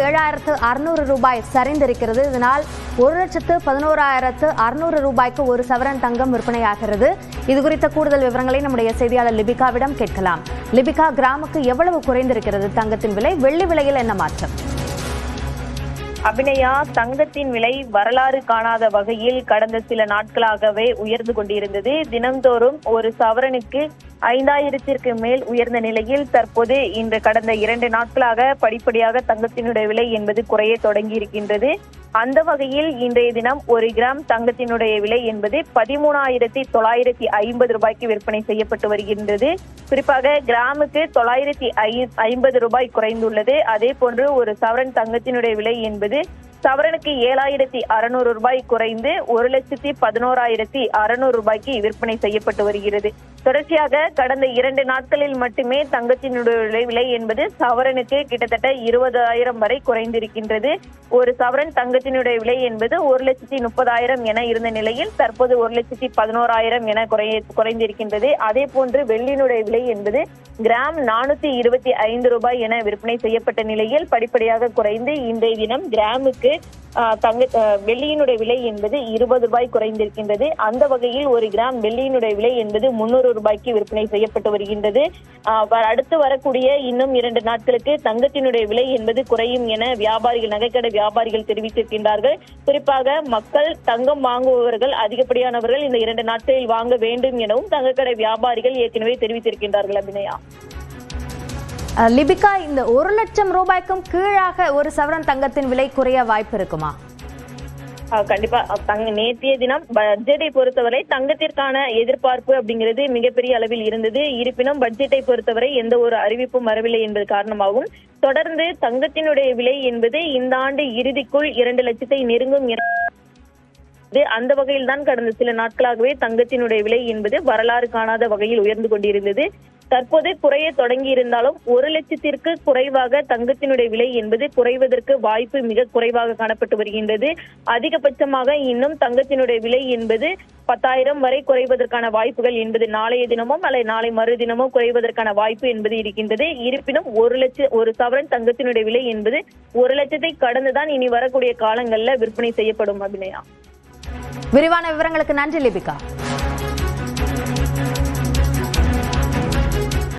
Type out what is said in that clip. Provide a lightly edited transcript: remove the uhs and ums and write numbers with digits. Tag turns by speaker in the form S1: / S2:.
S1: 17,600 ரூபாய் சரிந்திருக்கிறது. இதனால் 1,11,600 ரூபாய்க்கு ஒரு சவரன் தங்கம் விற்பனையாகிறது. இது குறித்த கூடுதல் விவரங்களை நம்முடைய செய்தியாளர் லிபிகாவிடம் கேட்கலாம். லிபிகா, கிராமுக்கு எவ்வளவு குறைந்திருக்கிறது தங்கத்தின் விலை? வெள்ளி விலையில் என்ன மாற்றம்?
S2: அபிநயா, தங்கத்தின் விலை வரலாறு காணாத வகையில் கடந்த சில நாட்களாகவே உயர்ந்து கொண்டிருந்தது. தினந்தோறும் ஒரு சவரனுக்கு 5,000ற்கு மேல் உயர்ந்த நிலையில் தற்போது இன்று கடந்த 2 நாட்களாக படிப்படியாக தங்கத்தினுடைய விலை என்பது குறைய தொடங்கி இருக்கின்றது. அந்த வகையில் இன்றைய தினம் 1 கிராம் தங்கத்தினுடைய விலை என்பது 13,950 ரூபாய்க்கு விற்பனை செய்யப்பட்டு வருகின்றது. குறிப்பாக கிராமுக்கு 950 ரூபாய் குறைந்துள்ளது. அதே போன்று ஒரு சவரன் தங்கத்தினுடைய விலை என்பது சவரனுக்கு 7,600 ரூபாய் குறைந்து 1,11,600 ரூபாய்க்கு விற்பனை செய்யப்பட்டு வருகிறது. தொடர்ச்சியாக கடந்த 2 நாட்களில் மட்டுமே தங்கத்தினுடைய விலை என்பது சவரனுக்கு கிட்டத்தட்ட 20,000 வரை குறைந்திருக்கின்றது. ஒரு சவரன் தங்கத்தினுடைய விலை என்பது 1,30,000 என இருந்த நிலையில் தற்போது 1,11,000 என குறைந்திருக்கின்றது. அதே போன்று வெள்ளியினுடைய விலை என்பது கிராம் 425 ரூபாய் என விற்பனை செய்யப்பட்ட நிலையில் படிப்படியாக குறைந்து இன்றைய தினம் கிராமுக்கு வெள்ளியினுடைய விலை என்பது 20 ரூபாய் குறைந்திருக்கின்றது. அந்த வகையில் 1 கிராம் வெள்ளியினுடைய விலை என்பது 300 ரூபாய்க்கு விற்பனை செய்யப்பட்டு வருகின்றது. அடுத்து வரக்கூடிய இன்னும் 2 நாட்களுக்கு தங்கத்தினுடைய விலை என்பது குறையும் என நகைக்கடை வியாபாரிகள் தெரிவித்திருக்கின்றார்கள். குறிப்பாக மக்கள் தங்கம் வாங்குபவர்கள் அதிகப்படியானவர்கள் இந்த 2 நாட்களில் வாங்க வேண்டும் எனவும் தங்கக்கடை வியாபாரிகள் ஏற்கனவே தெரிவித்திருக்கின்றார்கள். அபிநயா,
S1: லிபிகா, இந்த 1 லட்சம் ரூபாய்க்கும் கீழாக ஒரு சவரன் தங்கத்தின் விலை குறைய வாய்ப்பு இருக்குமா?
S2: கண்டிப்பா. நேற்றைய தினம் பட்ஜெட்டை பொறுத்தவரை தங்கத்திற்கான எதிர்பார்ப்பு அப்படிங்கிறது மிகப்பெரிய அளவில் இருந்தது. இருப்பினும் பட்ஜெட்டை பொறுத்தவரை எந்த ஒரு அறிவிப்பும் வரவில்லை என்பது காரணமாகவும் தொடர்ந்து தங்கத்தினுடைய விலை என்பது இந்த ஆண்டு இறுதிக்குள் 2 லட்சத்தை நெருங்கும். அந்த வகையில் தான் கடந்த சில நாட்களாகவே தங்கத்தினுடைய விலை என்பது வரலாறு காணாத வகையில் உயர்ந்து கொண்டிருந்தது. தற்போது குறைய தொடங்கி இருந்தாலும் 1 லட்சத்திற்கு குறைவாக தங்கத்தினுடைய விலை என்பது குறைவதற்கு வாய்ப்பு மிக குறைவாக காணப்பட்டு வருகின்றது. அதிகபட்சமாக இன்னும் தங்கத்தினுடைய விலை என்பது 10,000 வரை குறைவதற்கான வாய்ப்புகள் என்பது நாளைய தினமும் அல்லது நாளை மறுதினமும் குறைவதற்கான வாய்ப்பு என்பது இருக்கின்றது. இருப்பினும் 1 சவரன் தங்கத்தினுடைய விலை என்பது 1 லட்சத்தை கடந்துதான் இனி வரக்கூடிய காலங்களில் விற்பனை செய்யப்படும். அபிநயா,
S1: விரிவான விவரங்களுக்கு நன்றி லிபிகா.